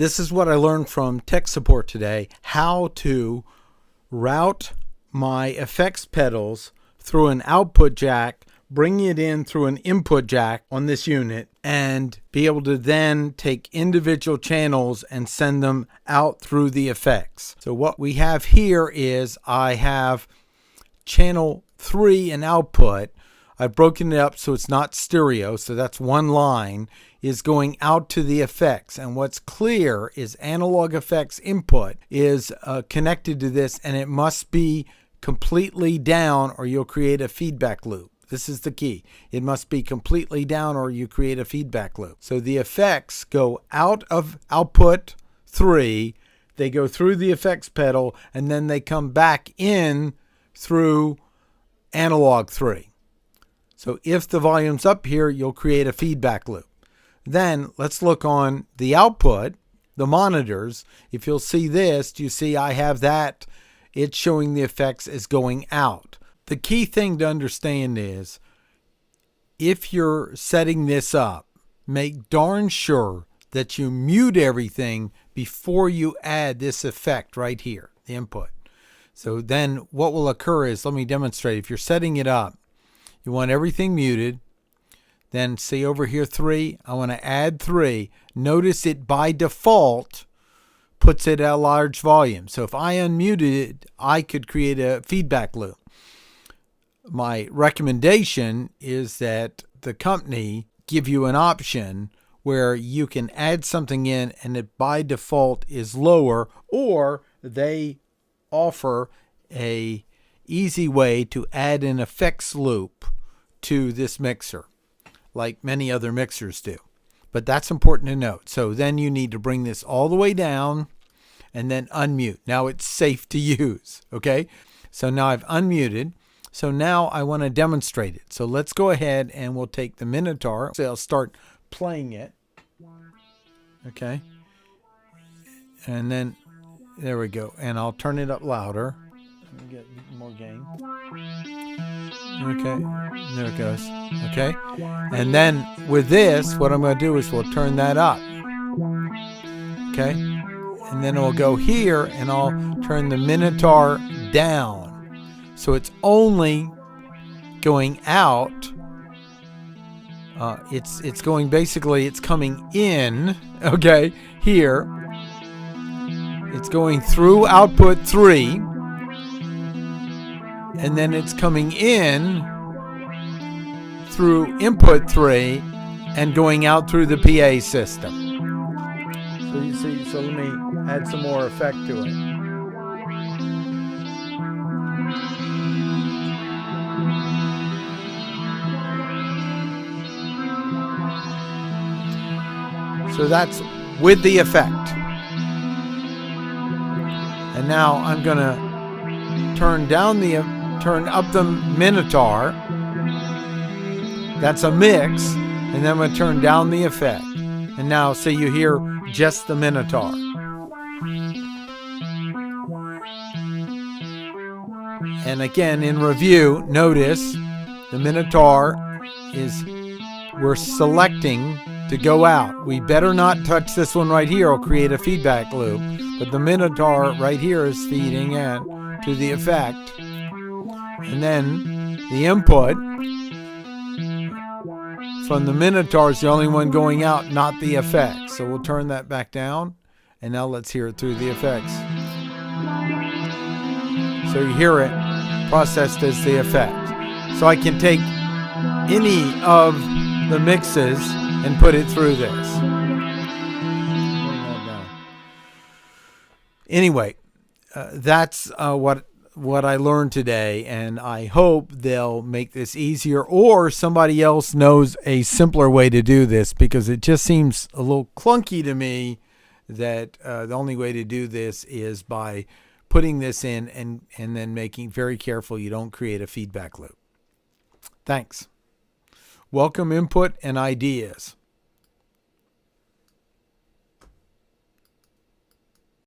This is what I learned from tech support today, how to route my effects pedals through an output jack, bring it in through an input jack on this unit, and be able to then take individual channels and send them out through the effects. So what we have here is I have channel 3 in output. I've broken it up so it's not stereo, so that's one line is going out to the effects. And what's clear is analog effects input is connected to this, and it must be completely down or you'll create a feedback loop. This is the key. It must be completely down or you create a feedback loop. So the effects go out of output 3, they go through the effects pedal, and then they come back in through analog 3. So if the volume's up here, you'll create a feedback loop. Then let's look on the output, the monitors. If you'll see this, you see I have that. It's showing the effects as going out. The key thing to understand is if you're setting this up, make darn sure that you mute everything before you add this effect right here, the input. So then what will occur is, let me demonstrate. If you're setting it up, you want everything muted. Then see over here 3, I want to add 3. Notice it by default puts it at a large volume. So if I unmuted it, I could create a feedback loop. My recommendation is that the company give you an option where you can add something in and it by default is lower, or they offer a easy way to add an effects loop to this mixer, like many other mixers do. But that's important to note. So then you need to bring this all the way down and then unmute. Now it's safe to use, okay? So now I've unmuted. So now I want to demonstrate it. So let's go ahead and we'll take the Minotaur. So I'll start playing it. Okay. And then, there we go. And I'll turn it up louder. Let me get more gain. Okay, there it goes. Okay, and then with this, what I'm going to do is we'll turn that up. Okay, and then we'll go here and I'll turn the Minotaur down. So it's only going out. It's going basically, it's coming in. Okay, here. It's going through output 3. And then it's coming in through input 3 and going out through the PA system. So you see, so let me add some more effect to it. So that's with the effect. And now I'm going to turn up the Minotaur. That's a mix. And then I'm going to turn down the effect. And now see, you hear just the Minotaur. And again, in review, notice the Minotaur is, we're selecting to go out. We better not touch this one right here. It'll create a feedback loop. But the Minotaur right here is feeding in to the effect. And then the input from the Minotaur is the only one going out, not the effects. So we'll turn that back down. And now let's hear it through the effects. So you hear it processed as the effect. So I can take any of the mixes and put it through this. Anyway, that's what I learned today, and I hope they'll make this easier, or somebody else knows a simpler way to do this, because it just seems a little clunky to me that the only way to do this is by putting this in and then making very careful you don't create a feedback loop. Thanks. Welcome input and ideas.